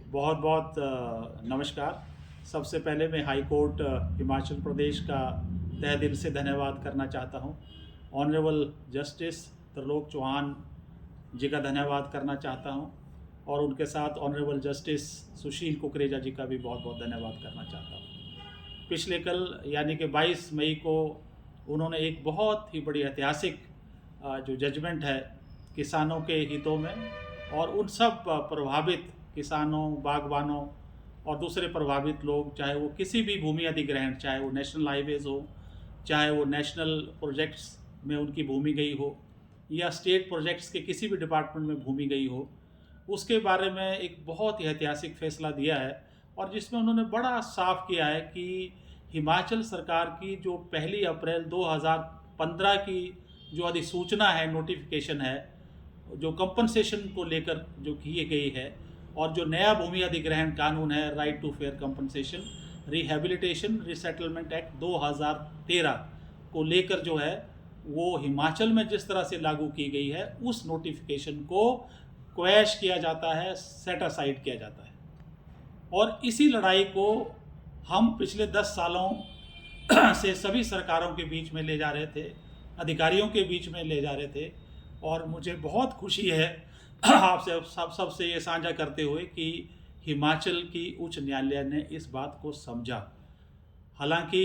बहुत बहुत नमस्कार। सबसे पहले मैं हाई कोर्ट हिमाचल प्रदेश का तहे दिल से धन्यवाद करना चाहता हूँ। ऑनरेबल जस्टिस त्रिलोक चौहान जी का धन्यवाद करना चाहता हूँ और उनके साथ ऑनरेबल जस्टिस सुशील कुकरेजा जी का भी बहुत बहुत धन्यवाद करना चाहता हूँ। पिछले कल यानी कि 22 मई को उन्होंने एक बहुत ही बड़ी ऐतिहासिक जो जजमेंट है किसानों के हितों में और उन सब प्रभावित किसानों, बागबानों और दूसरे प्रभावित लोग, चाहे वो किसी भी भूमि अधिग्रहण, चाहे वो नेशनल हाईवेज़ हो, चाहे वो नेशनल प्रोजेक्ट्स में उनकी भूमि गई हो या स्टेट प्रोजेक्ट्स के किसी भी डिपार्टमेंट में भूमि गई हो, उसके बारे में एक बहुत ही ऐतिहासिक फैसला दिया है। और जिसमें उन्होंने बड़ा साफ किया है कि हिमाचल सरकार की जो 1 अप्रैल 2015 की जो अधिसूचना है, नोटिफिकेशन है, जो कंपनसेशन को लेकर जो की गई है, और जो नया भूमि अधिग्रहण कानून है, right to fair compensation rehabilitation resettlement act 2013 को लेकर जो है वो हिमाचल में जिस तरह से लागू की गई है, उस नोटिफिकेशन को क्वैश किया जाता है, सेट असाइड किया जाता है। और इसी लड़ाई को हम पिछले 10 सालों से सभी सरकारों के बीच में ले जा रहे थे, अधिकारियों के बीच में ले जा रहे थे। और मुझे बहुत खुशी है आपसे सबसे ये साझा करते हुए कि हिमाचल की उच्च न्यायालय ने इस बात को समझा। हालांकि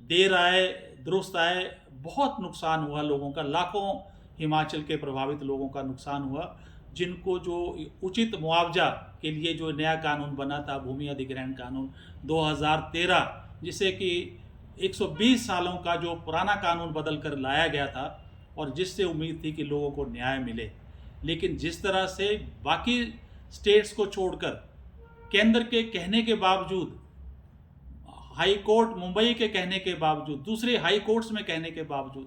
देर आए दुरुस्त आए, बहुत नुकसान हुआ लोगों का, लाखों हिमाचल के प्रभावित लोगों का नुकसान हुआ, जिनको जो उचित मुआवजा के लिए जो नया कानून बना था, भूमि अधिग्रहण कानून 2013, जिसे कि 120 सालों का जो पुराना कानून बदल कर लाया गया था और जिससे उम्मीद थी कि लोगों को न्याय मिले। लेकिन जिस तरह से बाकी स्टेट्स को छोड़कर केंद्र के कहने के बावजूद, हाई कोर्ट मुंबई के कहने के बावजूद, दूसरे हाई कोर्ट्स में कहने के बावजूद,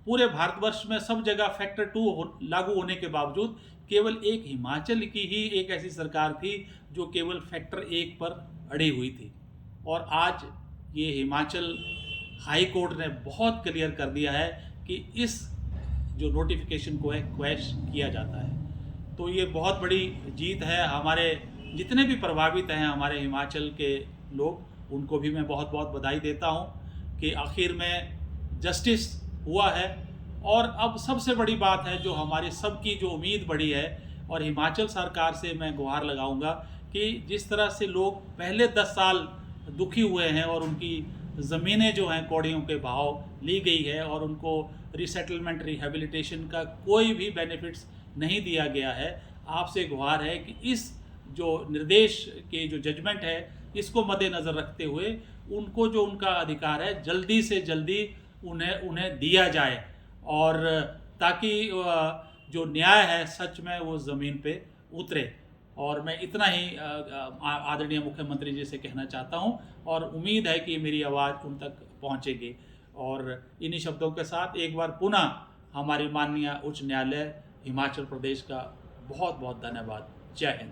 पूरे भारतवर्ष में सब जगह फैक्टर 2 लागू होने के बावजूद केवल एक हिमाचल की ही एक ऐसी सरकार थी जो केवल फैक्टर 1 पर अड़ी हुई थी। और आज ये हिमाचल हाई कोर्ट ने बहुत क्लियर कर दिया है कि इस जो नोटिफिकेशन को है क्वैश किया जाता है। तो ये बहुत बड़ी जीत है। हमारे जितने भी प्रभावित हैं हमारे हिमाचल के लोग, उनको भी मैं बहुत बहुत बधाई देता हूँ कि आखिर में जस्टिस हुआ है। और अब सबसे बड़ी बात है, जो हमारी सबकी जो उम्मीद बढ़ी है, और हिमाचल सरकार से मैं गुहार लगाऊंगा कि जिस तरह से लोग पहले 10 साल दुखी हुए हैं और उनकी ज़मीनें जो हैं कौड़ियों के भाव ली गई है और उनको रिसेटलमेंट रिहेबिलिटेशन का कोई भी बेनिफिट्स नहीं दिया गया है, आपसे गुहार है कि इस जो निर्देश के जो जजमेंट है, इसको मद्देनज़र रखते हुए उनको जो उनका अधिकार है जल्दी से जल्दी उन्हें दिया जाए, और ताकि जो न्याय है सच में वो ज़मीन पे उतरे। और मैं इतना ही आदरणीय मुख्यमंत्री जी से कहना चाहता हूं, और उम्मीद है कि मेरी आवाज़ उन तक पहुंचेगी। और इन्हीं शब्दों के साथ एक बार पुनः हमारी माननीय उच्च न्यायालय हिमाचल प्रदेश का बहुत बहुत धन्यवाद। जय हिंद।